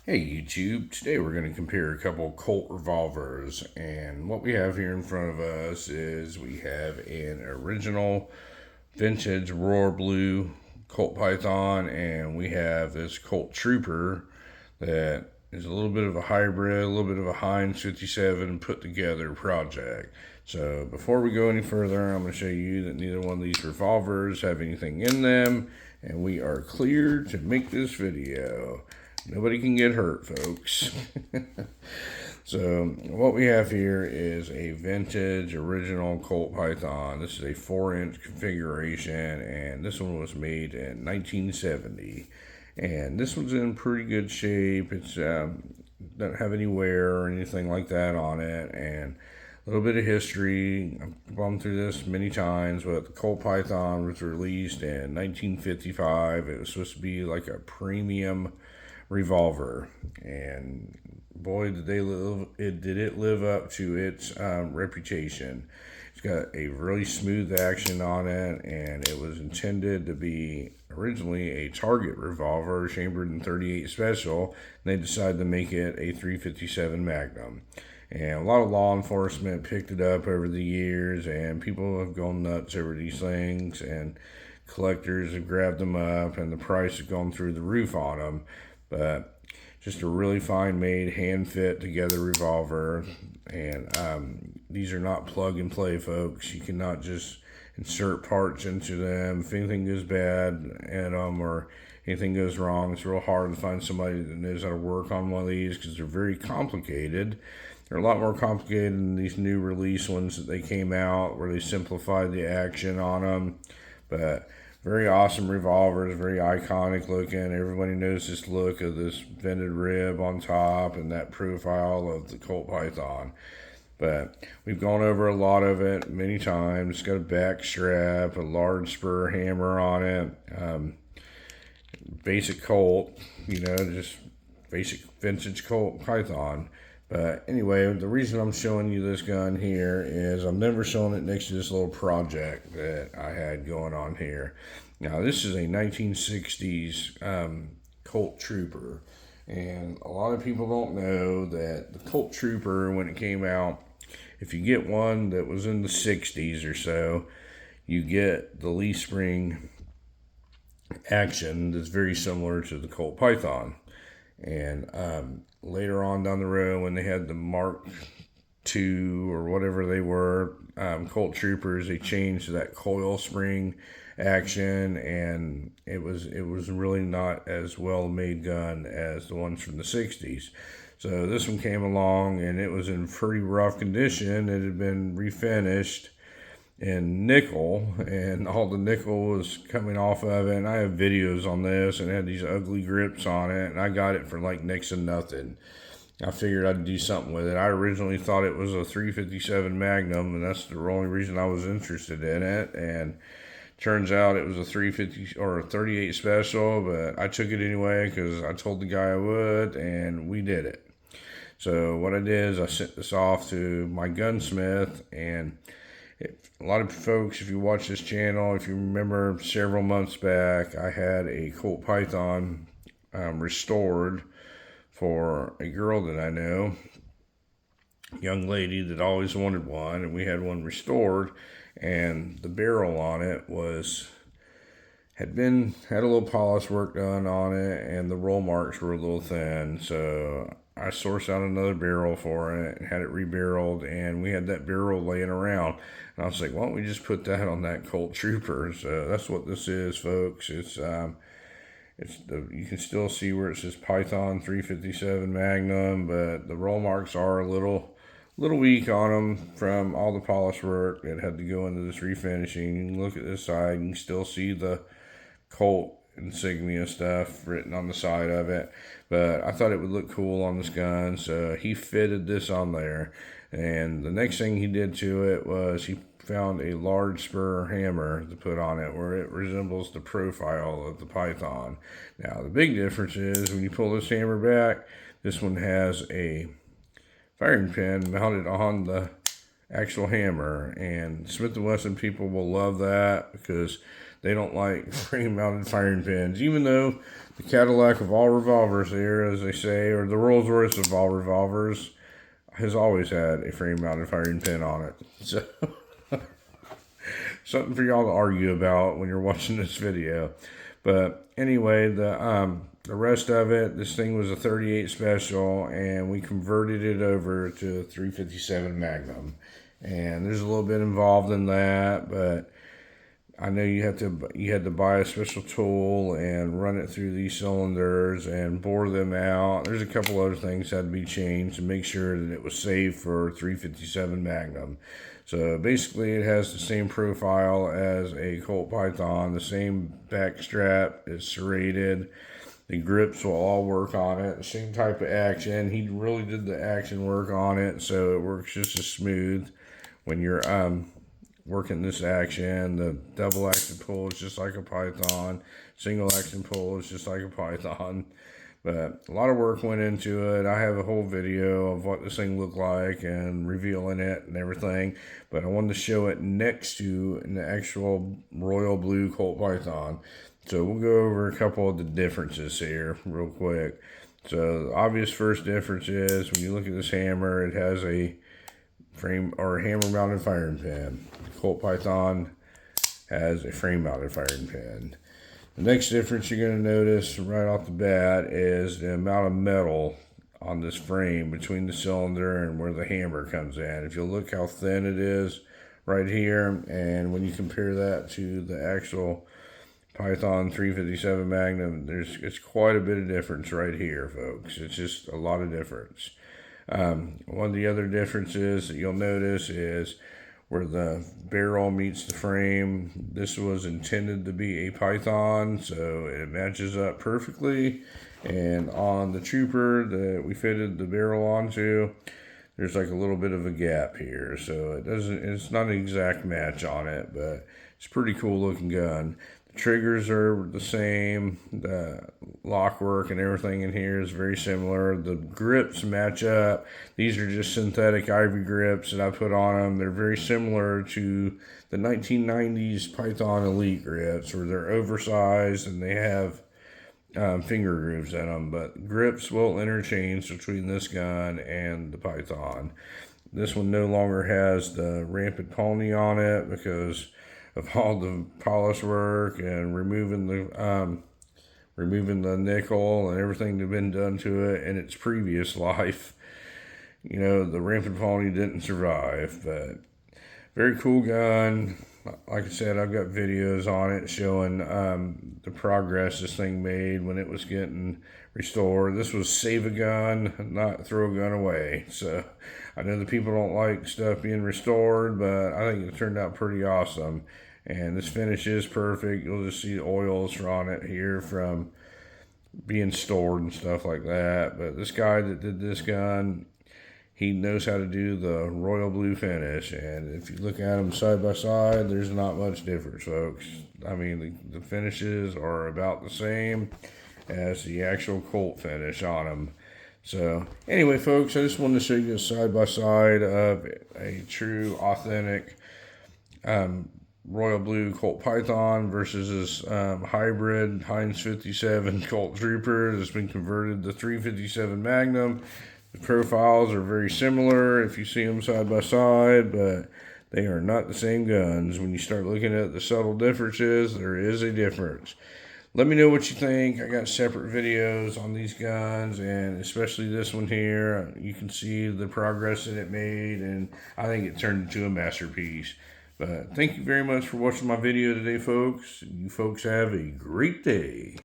Hey YouTube, today we're going to compare a couple Colt revolvers, and what we have here in front of us is we have an original vintage royal blue Colt Python, and we have this Colt Trooper that is a little bit of a hybrid, a little bit of a Heinz 57 put together project. So before we go any further, I'm going to show you that neither one of these revolvers have anything in them, and we are clear to make this video. Nobody can get hurt, folks. So what we have here is a vintage original Colt Python. This is a 4-inch configuration, and this one was made in 1970. And this one's in pretty good shape. It's doesn't have any wear or anything like that on it, and a little bit of history. I've gone through this many times, but the Colt Python was released in 1955. It was supposed to be like a premium revolver, and boy, did it live up to its reputation. It's got a really smooth action on it, and it was intended to be originally a target revolver chambered in 38 special. They decided to make it a 357 Magnum, and a lot of law enforcement picked it up over the years, and people have gone nuts over these things, and collectors have grabbed them up, and the price has gone through the roof on them. But just a really fine made, hand fit together revolver. And these are not plug and play, folks. You cannot just insert parts into them. If anything goes bad at them or anything goes wrong, it's real hard to find somebody that knows how to work on one of these, because they're very complicated. They're a lot more complicated than these new release ones that they came out, where they simplified the action on them. But very awesome revolvers, very iconic looking. Everybody knows this look of this vented rib on top and that profile of the Colt Python. But we've gone over a lot of it many times. It's got a back strap, a large spur hammer on it. Basic Colt, just basic vintage Colt Python. But anyway, the reason I'm showing you this gun here is I'm never showing it next to this little project that I had going on here. Now, this is a 1960s Colt Trooper. And a lot of people don't know that the Colt Trooper, when it came out, if you get one that was in the 60s or so, you get the leaf spring action that's very similar to the Colt Python. And later on down the road, when they had the Mark II or whatever they were, Colt Troopers, they changed to that coil spring action, and it was really not as well made gun as the ones from the 60s. So this one came along, and it was in pretty rough condition. It had been refinished in nickel, and all the nickel was coming off of it. And I have videos on this, and it had these ugly grips on it, and I got it for like next to nothing. I figured I'd do something with it. I originally thought it was a 357 Magnum, and that's the only reason I was interested in it. And turns out it was a 350 or a 38 special, but I took it anyway because I told the guy I would, and we did it. So what I did is I sent this off to my gunsmith, and a lot of folks, if you watch this channel, if you remember several months back, I had a Colt Python restored for a girl that I know, young lady that always wanted one, and we had one restored, and the barrel on it had a little polish work done on it, and the roll marks were a little thin. So I sourced out another barrel for it and had it rebarreled, and we had that barrel laying around. And I was like, why don't we just put that on that Colt Trooper? So that's what this is, folks. You can still see where it says Python 357 Magnum, but the roll marks are a little weak on them from all the polish work that had to go into this refinishing. You can look at this side, you can still see the Colt insignia stuff written on the side of it, but I thought it would look cool on this gun, so he fitted this on there. And the next thing he did to it was he found a large spur hammer to put on it where it resembles the profile of the Python. Now the big difference is when you pull this hammer back, this one has a firing pin mounted on the actual hammer, and Smith & Wesson people will love that because they don't like frame-mounted firing pins, even though the Cadillac of all revolvers here, as they say, or the Rolls-Royce of all revolvers, has always had a frame-mounted firing pin on it. So, something for y'all to argue about when you're watching this video. But anyway, the rest of it, this thing was a 38 special, and we converted it over to a 357 Magnum. And there's a little bit involved in that, but I know you had to buy a special tool and run it through these cylinders and bore them out. There's a couple other things that had to be changed to make sure that it was safe for 357 Magnum. So basically it has the same profile as a Colt Python. The same back strap is serrated. The grips will all work on it. The same type of action. He really did the action work on it, so it works just as smooth when you're working this action. The double action pull is just like a Python. Single action pull is just like a Python. But a lot of work went into it. I have a whole video of what this thing looked like and revealing it and everything. But I wanted to show it next to an actual royal blue Colt Python. So we'll go over a couple of the differences here real quick. So the obvious first difference is when you look at this hammer, it has a frame or hammer mounted firing pin. The Colt Python has a frame mounted firing pin. The next difference you're going to notice right off the bat is the amount of metal on this frame between the cylinder and where the hammer comes in. If you look how thin it is right here, and when you compare that to the actual Python 357 Magnum, it's quite a bit of difference right here, folks. It's just a lot of difference. One of the other differences that you'll notice is where the barrel meets the frame. This was intended to be a Python, so it matches up perfectly. And on the Trooper that we fitted the barrel onto, there's like a little bit of a gap here, so it's not an exact match on it, but it's a pretty cool looking gun. The triggers are the same. The lock work and everything in here is very similar. The grips match up. These are just synthetic ivory grips that I put on them. They're very similar to the 1990s Python Elite grips, where they're oversized and they have finger grooves in them. But grips will interchange between this gun and the Python. This one no longer has the rampant pony on it because of all the polish work and removing the nickel and everything that's been done to it in its previous life. You know, the rampant pony didn't survive, but very cool gun. Like I said, I've got videos on it showing the progress this thing made when it was getting restored. This was save a gun, not throw a gun away. So I know the people don't like stuff being restored, but I think it turned out pretty awesome. And this finish is perfect. You'll just see the oils on it here from being stored and stuff like that. But this guy that did this gun, he knows how to do the royal blue finish. And if you look at them side by side, there's not much difference, folks. I mean, the finishes are about the same as the actual Colt finish on them. So anyway, folks, I just wanted to show you a side by side of a true, authentic royal blue Colt Python versus this hybrid Heinz 57 Colt Trooper that's been converted to 357 Magnum. The profiles are very similar if you see them side by side, but they are not the same guns. When you start looking at the subtle differences, there is a difference. Let me know what you think. I got separate videos on these guns, and especially this one here. You can see the progress that it made, and I think it turned into a masterpiece. But thank you very much for watching my video today, folks. You folks have a great day.